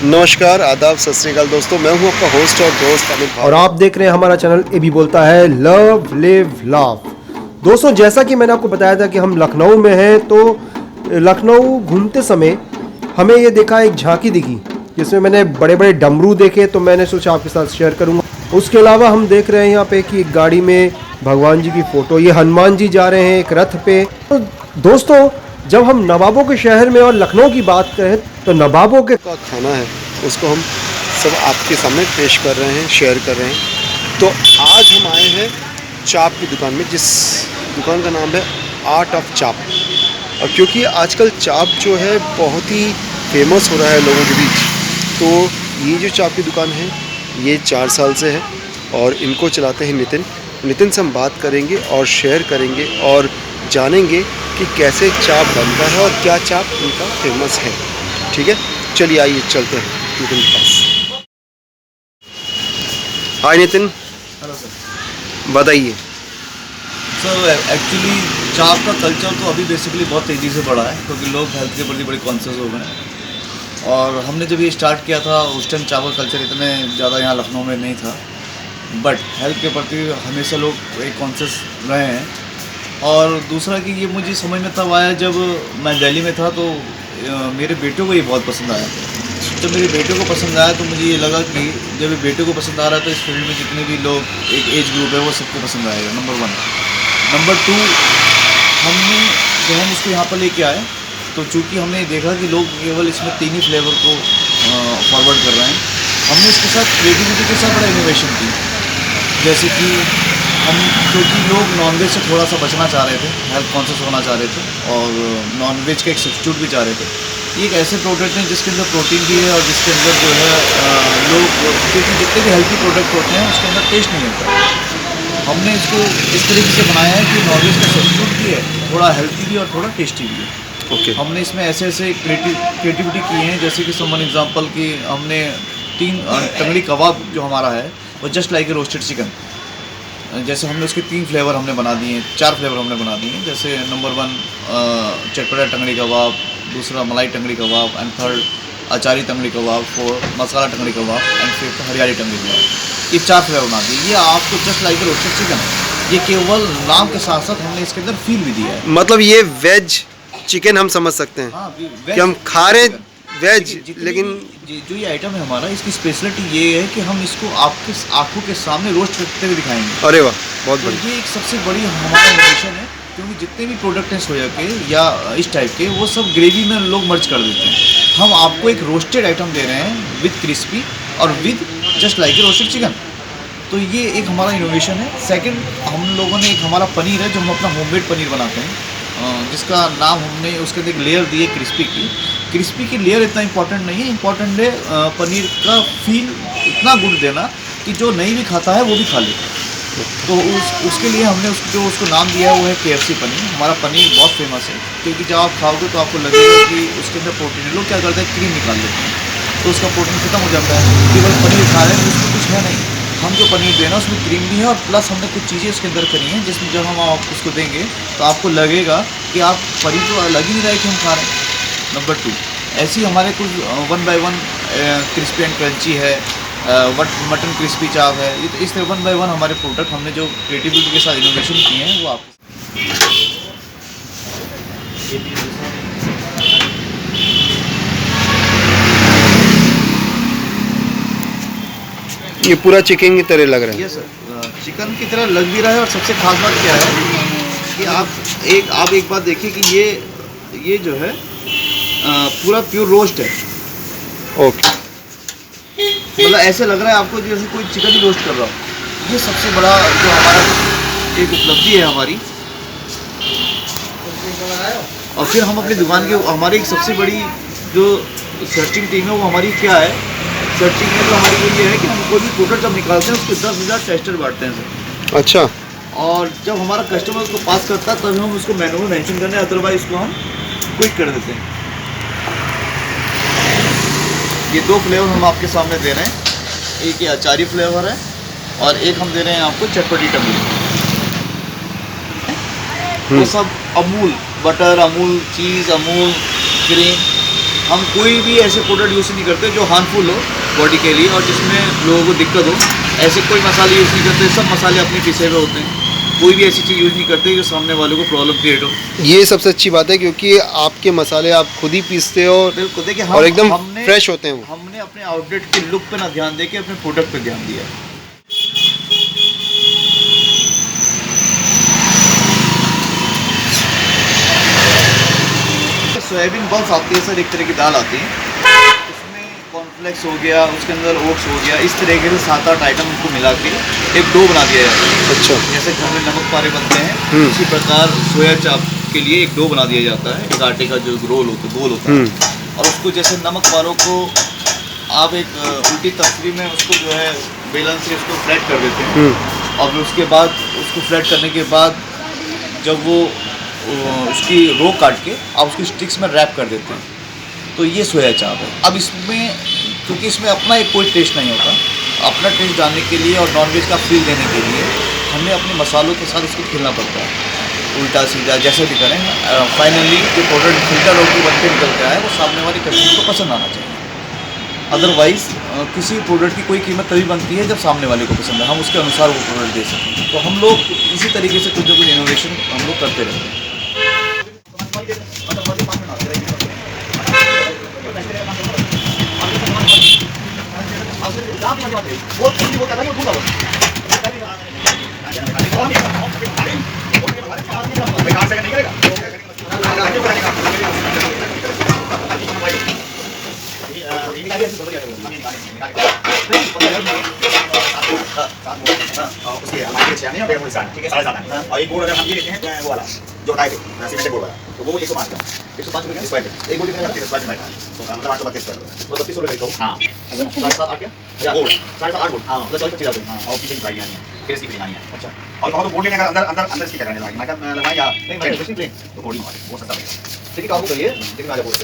नमस्कार, आदाब, सत श्री अकाल दोस्तों। मैं हूं आपका होस्ट और दोस्त अमित और भाव। आप देख रहे हैं हमारा चैनल ए भी बोलता है लव लिव लाव। दोस्तों, जैसा कि मैंने आपको बताया था कि हम लखनऊ में हैं, तो लखनऊ घूमते समय हमें ये देखा, एक झांकी दिखी जिसमें मैंने बड़े बड़े डमरू देखे, तो मैंने सोचा आपके साथ शेयर करूंगा। उसके अलावा हम देख रहे हैं यहाँ पे कि एक गाड़ी में भगवान जी की फ़ोटो, ये हनुमान जी जा रहे हैं एक रथ पे। तो दोस्तों, जब हम नवाबों के शहर में और लखनऊ की बात करें, तो नवाबों के का खाना है उसको हम सब आपके सामने पेश कर रहे हैं, शेयर कर रहे हैं। तो आज हम आए हैं चाप की दुकान में, जिस दुकान का नाम है आर्ट ऑफ चाप। और क्योंकि आजकल चाप जो है बहुत ही फेमस हो रहा है लोगों के बीच, तो ये जो चाप की दुकान है ये 4 साल से है और इनको चलाते हैं नितिन से हम बात करेंगे और शेयर करेंगे और जानेंगे कि कैसे चाप बनता है और क्या चाप इनका फेमस है। ठीक है, चलिए आइए चलते हैं नितिन के पास। हाय नितिन, हेलो सर। बताइए। सर एक्चुअली चाप का कल्चर तो अभी बेसिकली बहुत तेज़ी से बढ़ा है, क्योंकि लोग हेल्थ के प्रति बड़े कॉन्शियस हो गए हैं। और हमने जब ये स्टार्ट किया था उस टाइम चाप का कल्चर इतने ज़्यादा यहाँ लखनऊ में नहीं था, बट हेल्थ के प्रति हमेशा लोग एक कॉन्शियस रहे हैं। और दूसरा कि ये मुझे समझ में तब आया जब मैं दिल्ली में था, तो मेरे बेटे को ये बहुत पसंद आया। जब मेरे बेटे को पसंद आया तो मुझे ये लगा कि जब बेटे को पसंद आ रहा है तो इस फील्ड में जितने भी लोग एक एज ग्रुप है वो सबको पसंद आएगा, नंबर 1। नंबर 2, हमने जब हम इसको यहाँ पर लेके आए तो चूँकि हमने देखा कि लोग केवल इसमें 3 ही फ्लेवर को फॉरवर्ड कर रहे हैं, हमने इसके साथ क्रिएटिविटी के साथ बड़ा इनोवेशन की। जैसे कि हम, क्योंकि लोग नॉनवेज से थोड़ा सा बचना चाह रहे थे, हेल्थ कॉन्शियस होना चाह रहे थे और नॉनवेज का एक सब्स्टिट्यूट भी चाह रहे थे। ये एक ऐसे प्रोडक्ट हैं जिसके अंदर प्रोटीन भी है और जिसके अंदर जो है लोग, क्योंकि जितने भी हेल्थी प्रोडक्ट होते हैं उसके अंदर टेस्ट नहीं होता है। हमने इसको इस तरीके से बनाया है कि नॉनवेज का सब्स्टिट्यूट भी है, थोड़ा हेल्थी भी और थोड़ा टेस्टी भी है। ओके। हमने इसमें ऐसे ऐसे क्रिएटिविटी की है, जैसे कि समवन एग्जांपल कि हमने 3 टंगड़ी कबाब जो हमारा है वो just like a roasted chicken. जैसे हमने उसके 3 फ्लेवर हमने बना दिए हैं, 4 फ्लेवर हमने बना दिए हैं। जैसे नंबर 1 चटपटा टंगड़ी कबाब, दूसरा मलाई टंगड़ी कबाब, एंड 3rd अचारी टंगड़ी कबाब, 4 मसाला टंगड़ी कबाब, एंड 5th हरियाली टंगड़ी कबाब। ये 4 फ्लेवर बना दिए। ये आपको जस्ट लाइक रोस्टेड चिकन, ये केवल नाम के साथ साथ हमने इसके अंदर फील भी दिया है। मतलब ये वेज चिकन हम समझ सकते हैं हाँ, कि हम खा रहे वेज, लेकिन जो ये आइटम है हमारा, इसकी स्पेशलिटी ये है कि हम इसको आपके आंखों के सामने रोस्ट करते हुए दिखाएंगे। अरे वाह, बहुत तो बढ़िया। ये एक सबसे बड़ी हमारा इनोवेशन है, क्योंकि जितने भी प्रोडक्ट हैं सोया के या इस टाइप के, वो सब ग्रेवी में लोग मर्ज कर देते हैं। हम आपको एक रोस्टेड आइटम दे रहे हैं विद क्रिस्पी और with just like a roasted chicken. तो ये एक हमारा इनोवेशन है। सेकंड, हम लोगों ने एक हमारा पनीर है जो हम अपना होममेड पनीर बनाते हैं, जिसका नाम हमने उसके अंदर एक लेयर दी है क्रिस्पी की। क्रिस्पी की लेयर इतना इंपॉर्टेंट नहीं है, इंपॉर्टेंट है पनीर का फील इतना गुड देना कि जो नहीं भी खाता है वो भी खा ले। तो उसके लिए हमने उसको नाम दिया है वो है KFC पनीर। हमारा पनीर बहुत फेमस है, क्योंकि जब आप खाओगे तो आपको लगेगा कि उसके अंदर प्रोटीन है। लोग क्या करते हैं, क्रीम निकाल लेते हैं तो उसका प्रोटीन खत्म हो जाता है, केवल पनीर खा रहे हैं, उसमें कुछ है नहीं। हम जो पनीर दे रहे हैं उसमें क्रीम भी है और प्लस हमने कुछ चीज़ें उसके अंदर करी हैं, जिसमें जब हम आप उसको देंगे तो आपको लगेगा कि आप पनीर तो लग ही नहीं रहा है कि हम खा रहे हैं। नंबर 2, ऐसी हमारे कुछ 1 by 1 क्रिस्पी एंड क्रंची है, मटन क्रिस्पी चाप है। ये इस तरह 1 by 1 हमारे प्रोडक्ट हमने जो क्रिएटिविटी के साथ इनोवेशन किए हैं वो आप ये पूरा चिकन की तरह लग रहा है। ये सर चिकन की तरह लग भी रहा है। और सबसे खास बात क्या है कि आप एक बात देखिए कि ये जो है पूरा प्योर रोस्ट है। ओके। मतलब ऐसे लग रहा है आपको जैसे कोई चिकन ही रोस्ट कर रहा हो। ये सबसे बड़ा जो हमारा एक उपलब्धि है हमारी। और फिर हम अपनी दुकान के, हमारी एक सबसे बड़ी जो सर्चिंग टीम है वो हमारी क्या है, सर्चिंग में तो हमारी ये है कि हम कोई भी प्रोडक्ट जब निकालते हैं उसके 10,000 टेस्टर बांटते हैं सर। अच्छा। और जब हमारा कस्टमर उसको पास करता है तब हम उसको मेनू में मेंशन करते हैं, अदरवाइज उसको हम क्विट कर देते हैं। ये 2 फ्लेवर हम आपके सामने दे रहे हैं, एक ये अचारी फ्लेवर है और एक हम दे रहे हैं आपको चटपटी टंगड़ी। वो सब अमूल बटर, अमूल चीज़, अमूल क्रीम, हम कोई भी ऐसे प्रोडक्ट यूज़ नहीं करते जो हार्मफुल हो बॉडी के लिए और जिसमें लोगों को दिक्कत हो। ऐसे कोई मसाले यूज़ नहीं करते, सब मसाले अपने पिसे हुए होते हैं। कोई भी ऐसी चीज़ यूज़ नहीं करते जो सामने वाले को प्रॉब्लम क्रिएट हो। ये सबसे अच्छी बात है क्योंकि आपके मसाले आप खुद ही पीसते हो बिल्कुल, देखिए और एकदम फ्रेश होते हैं वो। हमने अपने आउटलेट के लुक पे ना ध्यान देके अपने प्रोडक्ट पे ध्यान दिया है। सोयाबीन बॉल्स आती है सर, एक तरह की दाल आती है, उसमें कॉर्नफ्लेक्स हो गया, उसके अंदर ओट्स हो गया, इस तरीके से 7-8 आइटम उनको मिला के एक डो बना दिया जाता है। अच्छा। जैसे घर में नमक पारे बनते हैं उसी प्रकार सोया चाप के लिए एक डो बना दिया जाता है, एक आटे का जो रोल होता है, गोल होता है, और उसको जैसे नमक पारों को आप एक उल्टी तस्वीर में उसको जो है बेलन से उसको फ्लैट कर देते हैं, और फिर उसके बाद उसको फ्लैट करने के बाद जब वो उसकी रो काट के आप उसकी स्टिक्स में रैप कर देते हैं, तो ये सोया चाप है। अब इसमें क्योंकि इसमें अपना एक कोई टेस्ट नहीं होता, अपना टेस्ट डालने के लिए और नॉनवेज का फील देने के लिए हमें अपने मसालों के साथ इसको खेलना पड़ता है, उल्टा सीधा जैसे भी करें। फाइनली जो प्रोडक्ट फिल्टर होकर बन के निकलता है वो सामने वाले कस्टमर को पसंद आना चाहिए। अदरवाइज़ किसी प्रोडक्ट की कोई कीमत तभी बनती है जब सामने वाले को पसंद है, हम उसके अनुसार वो प्रोडक्ट दे सकें। तो हम लोग इसी तरीके से कुछ ना कुछ इनोवेशन हम लोग करते रहते हैं। उसके हमारे छः नहीं है मुल्सान, ठीक है 7.5 और एक बोर्ड अगर हम ये लेते हैं वो वाला जो बताए थे सीमेंटेड बोर्ड वाला, तो वो 105 का 105 रुपये स्क्वायर फीट, एक बोर्ड कितने का 30 स्क्वायर फीट, तो मतलब 832 स्क्वायर फीट, मतलब 32 रुपये का। हाँ 7.5 8 क्या बोर्ड 8.5 बोर्ड, हाँ मतलब 25,000। हाँ और पीछे की गाड़ियाँ हैं, फिर इसकी गाड़ियाँ हैं। अच्छा और कहो तो बोर्ड लेने का अंदर अंदर अंदर इसकी करने लगा, मैं लगाया या नहीं मैं कुछ नहीं प्लेन तो बोर्ड ही वो सस्ता पड़ेगा। देखिए काबू करिए, लेकिन आगे बोर्ड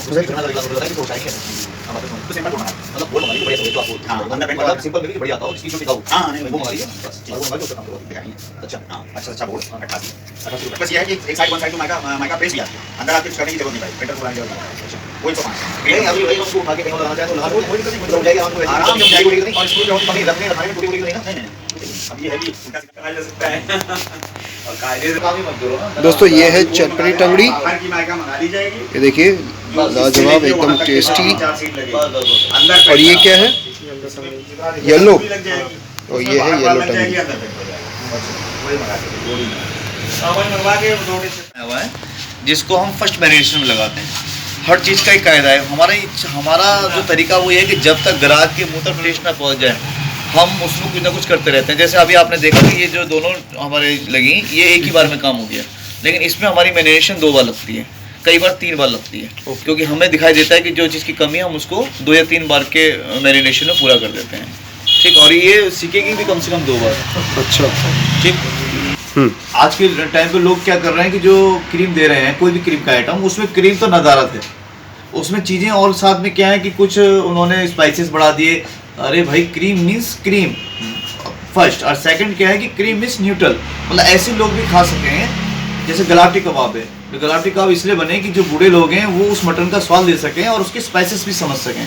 दूसरे करना लगेगा तो बताइए तो चाहिए तो सिंपल बोलना मतलब बोर्ड हमारी बढ़िया तो आपको हाँ अंदर पेंट वाला सिंपल भी बढ़िया आता है, इसकी जो दिखाओ हाँ नहीं वो हमारी बस वो हमारी उसका काम तो दिखानी है। अच्छा हाँ अच्छा बोर्ड 88 रुपये बस ये है कि एक साइड वन साइड तो माइका प्रेस भी आती है, अंदर आपको कुछ करने की जरूरत नहीं भाई, पेंटर को लगाने की जरूरत नहीं। अच्छा वो 105 नहीं अभी वही उसको उठा के कहीं लगाना चाहे तो लगा दो, कोई दिक्कत नहीं, हो जाएगा आपको आराम से जाएगी नहीं, और स्क्रू जो कभी रखने रखने टूटी नहीं ना नहीं अब ये है कि उल्टा सीधा करा जा सकता है और कायदे से काम ही मत करो ना। दोस्तों ये है चटपटी टंगड़ी, बाहर की माइका मंगा ली जाएगी, ये देखिए लाजवाब एकदम टेस्टी। और ये क्या है येलो, और ये है येलो टंगड़ी। हुआ है जिसको हम फर्स्ट मैरिनेशन में लगाते हैं। हर चीज़ का एक कायदा है। हमारा जो तरीका वो ये है कि जब तक ग्राहक के मुंह तक टेस्ट ना पहुंच जाए हम उसमें कुछ ना कुछ करते रहते हैं। जैसे अभी आपने देखा कि ये जो दोनों हमारे लगी ये एक ही बार में काम हो गया, लेकिन इसमें हमारी मैरिनेशन 2 बार लगती है, कई बार 3 बार लगती है, क्योंकि हमें दिखाई देता है कि जो चीज़ की कमी है हम उसको 2 या 3 बार के मैरिनेशन में पूरा कर देते हैं। ठीक, और ये सीखेगी भी कम से कम 2 बार। अच्छा ठीक। आज के टाइम पे लोग क्या कर रहे हैं कि जो क्रीम दे रहे हैं कोई भी क्रीम का आइटम, उसमें क्रीम तो नदारत है, उसमें चीज़ें और साथ में क्या है कि कुछ उन्होंने स्पाइसेस बढ़ा दिए। अरे भाई क्रीम मीन्स क्रीम फर्स्ट, और सेकंड क्या है कि क्रीम मीन्स न्यूट्रल, मतलब ऐसे लोग भी खा सके हैं। जैसे गलाटी कबाब है, तो गलाटी कबाब इसलिए बने कि जो बूढ़े लोग हैं वो उस मटन का स्वाद ले सकें और उसके स्पाइसेस भी समझ सकें।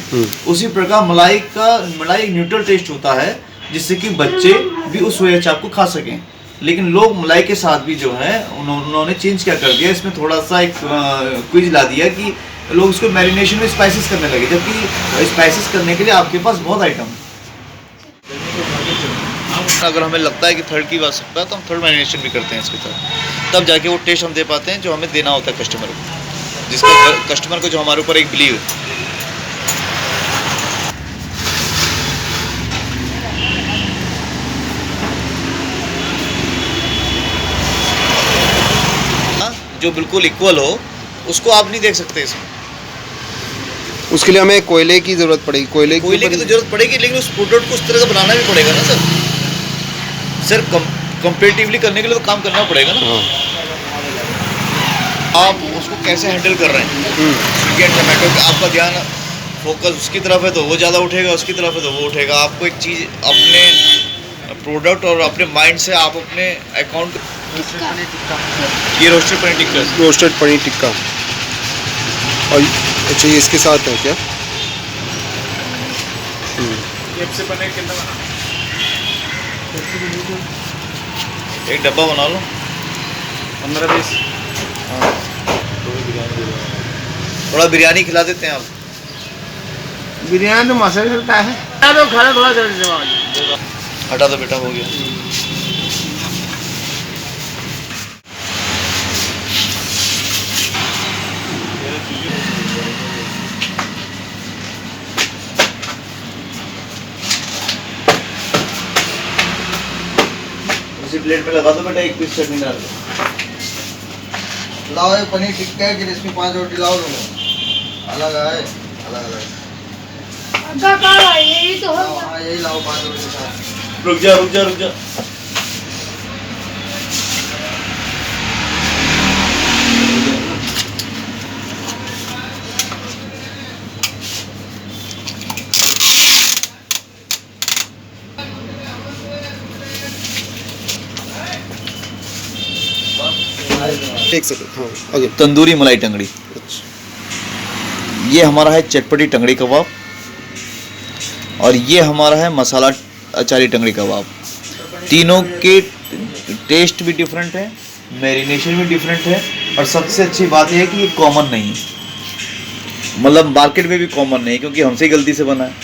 उसी प्रकार मलाई न्यूट्रल टेस्ट होता है जिससे कि बच्चे भी उस सोया चाप को खा सकें। लेकिन लोग मलाई के साथ भी जो है उन्होंने चेंज क्या कर दिया, इसमें थोड़ा सा एक क्विज ला दिया कि लोग उसको मैरिनेशन में स्पाइसेस करने लगे, जबकि स्पाइसेस करने के लिए आपके पास बहुत आइटम है। अगर हमें लगता है कि थर्ड की आवश्यकता है तो हम थर्ड मैरिनेशन भी करते हैं इसके साथ, तब जाके वो टेस्ट हम दे पाते हैं जो हमें देना होता है कस्टमर को, जिसका कस्टमर को जो हमारे ऊपर एक बिलीव है। जो बिल्कुल इक्वल हो उसको आप नहीं देख सकते इसमें। उसके लिए हमें कोयले की ज़रूरत पड़ेगी, कोयले की तो जरूरत पड़ेगी, लेकिन उस प्रोडक्ट को उस तरह का बनाना भी पड़ेगा ना सर। सिर्फ कंपेरेटिवली करने के लिए तो काम करना पड़ेगा ना। हाँ। आप उसको कैसे हैंडल कर रहे हैं, स्विगी एंड जोमेटो का आपका ध्यान फोकस उसकी तरफ है तो वो ज़्यादा उठेगा, उसकी तरफ है तो वो उठेगा। आपको एक चीज़ अपने प्रोडक्ट और अपने माइंड से आप अपने अकाउंट, ये रोस्टेड पनीर टिक्का, रोस्टेड पनीर टिक्का और अच्छा ये इसके साथ है क्या? एक डब्बा बना लो 15-20 थोड़ा बिरयानी खिला देते हैं आप। बिरयानी तो मसाला चलता है तो खाना थोड़ा चल जाए। हटा दो बेटा, हो गया। उसी प्लेट में लगा दो बेटा, एक पीस चटनी डाल दो। लाओ ये पनीर टिक्का है कि इसमें 5 रोटी लाओ लोगों। अलग है, अलग अलग। अग्गा का यही तो लाओ, हाँ यही लाओ 5 रोटी के साथ। रुक जा रुक जा रुक जा। एक सेकंड, हाँ आगे। तंदूरी मलाई टंगड़ी, अच्छा ये हमारा है चटपटी टंगड़ी कबाब, और ये हमारा है मसाला अचारी टंगड़ी कबाब। तीनों के टेस्ट भी डिफरेंट है, मैरिनेशन भी डिफरेंट है, और सबसे अच्छी बात यह है कि ये कॉमन नहीं है, मतलब मार्केट में भी कॉमन नहीं है, क्योंकि हमसे ही गलती से बना है।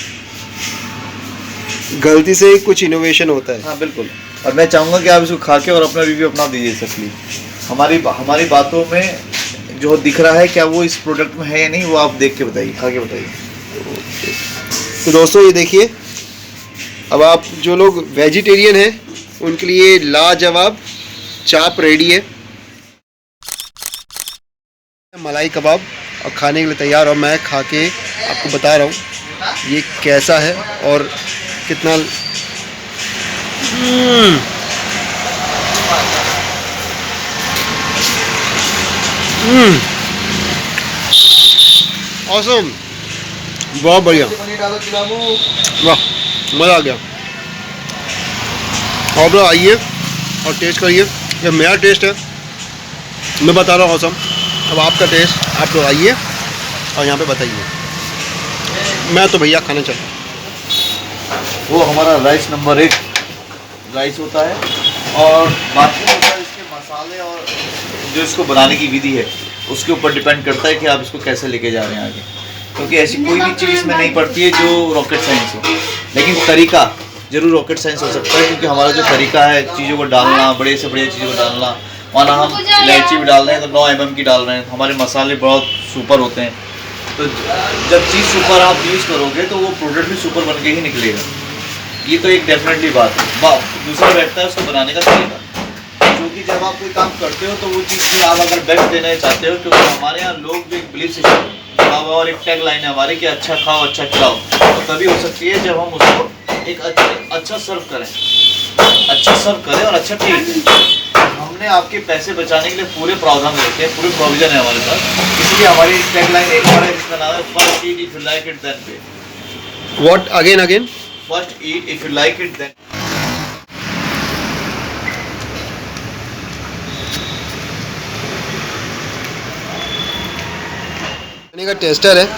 गलती से ही कुछ इनोवेशन होता है। हाँ बिल्कुल, और मैं चाहूँगा कि आप इसको खा के और अपना रिव्यू अपना दीजिए सबके। हमारी बातों में जो दिख रहा है क्या वो इस प्रोडक्ट में है या नहीं, वो आप देख के बताइए, खा के बताइए। तो दोस्तों ये देखिए, अब आप जो लोग वेजिटेरियन हैं उनके लिए लाजवाब चाप रेडी है, मलाई कबाब और खाने के लिए तैयार। और मैं खा के आपको बता रहा हूँ ये कैसा है और कितना ऑसम, बहुत बढ़िया, पनीर डालो चिलामू। वाह मज़ा आ गया। आप लोग आइए और टेस्ट करिए, ये मेरा टेस्ट है, मैं बता रहा हूँ ऑसम। अब आपका टेस्ट, आप लोग आइए और यहाँ पे बताइए। मैं तो भैया खाना चाहता हूँ। वो हमारा राइस नंबर 1 राइस होता है, और बाकी होता है इसके मसाले और जो इसको बनाने की विधि है उसके ऊपर डिपेंड करता है कि आप इसको कैसे लेके जा रहे हैं आगे, क्योंकि ऐसी कोई भी चीज़ इसमें नहीं पड़ती है जो रॉकेट साइंस हो, लेकिन तरीका जरूर रॉकेट साइंस हो सकता है, क्योंकि हमारा जो तरीका है चीज़ों को डालना, बड़े से बड़े चीज़ों को डालना, माना हम इलायची भी डाल रहे हैं तो 9 mm की डाल रहे हैं, हमारे मसाले बहुत सुपर होते हैं। तो जब चीज़ सुपर आप यूज़ करोगे तो वो प्रोडक्ट भी सुपर बन के ही निकलेगा, ये तो एक डेफिनेटली बात है। दूसरा बैठता है उसको बनाने का तरीका, क्योंकि जब आप कोई काम करते हो तो वो चीज़ भी आप अगर बेस्ट देना चाहते हो, क्योंकि हमारे यहाँ लोग जो एक बिलीफ सिस्टम और एक टैग लाइन है हमारे कि अच्छा खाओ अच्छा खिलाओ, तो तभी हो सकती है जब हम उसको एक अच्छा सर्व करें और अच्छा ट्रीट करें। हमने आपके पैसे बचाने के लिए पूरे प्रावधान रखे हैं, पूरे प्रोविजन है हमारे पास, इसलिए हमारी टैग लाइन एक और है जिसका नाम है first eat if you like it then pay. What again? First eat if you like it then. का टेस्टर है,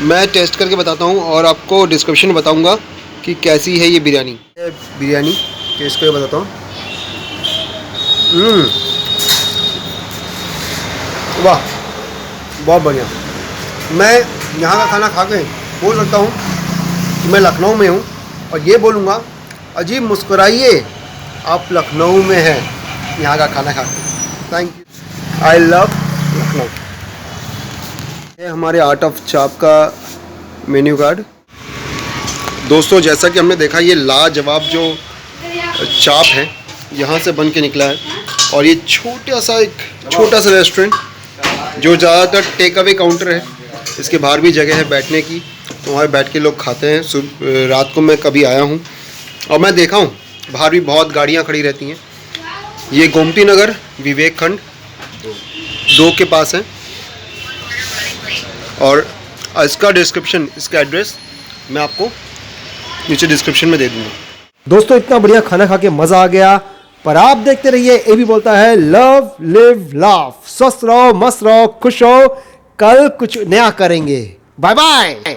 मैं टेस्ट करके बताता हूँ और आपको डिस्क्रिप्शन में बताऊँगा कि कैसी है ये बिरयानी। बिरयानी टेस्ट करके बताता हूँ। वाह बहुत बढ़िया। मैं यहाँ का खाना खा के बोल सकता हूँ कि मैं लखनऊ में हूँ, और ये बोलूँगा अजीब मुस्कुराइए, आप लखनऊ में हैं यहाँ का खाना खा के। Thank you, I love Lucknow. ये हमारे आर्ट ऑफ चाप का मेन्यू कार्ड। दोस्तों जैसा कि हमने देखा, ये लाजवाब जो चाप है यहाँ से बन के निकला है, और ये छोटा सा रेस्टोरेंट जो ज़्यादातर टेक अवे काउंटर है, इसके बाहर भी जगह है बैठने की, तो वहाँ बैठ के लोग खाते हैं। रात को मैं कभी आया हूँ और मैं देखा हूँ बाहर भी बहुत गाड़ियाँ खड़ी रहती हैं। ये गोमती नगर विवेक खंड 2 के पास है, और इसका डिस्क्रिप्शन, इसका एड्रेस मैं आपको नीचे डिस्क्रिप्शन में दे दूँगा। दोस्तों इतना बढ़िया खाना खा के मज़ा आ गया, पर आप देखते रहिए ए भी बोलता है लव लिव लाफ। स्वस्थ रहो, मस्त रहो, खुश रहो, कल कुछ नया करेंगे। Bye bye.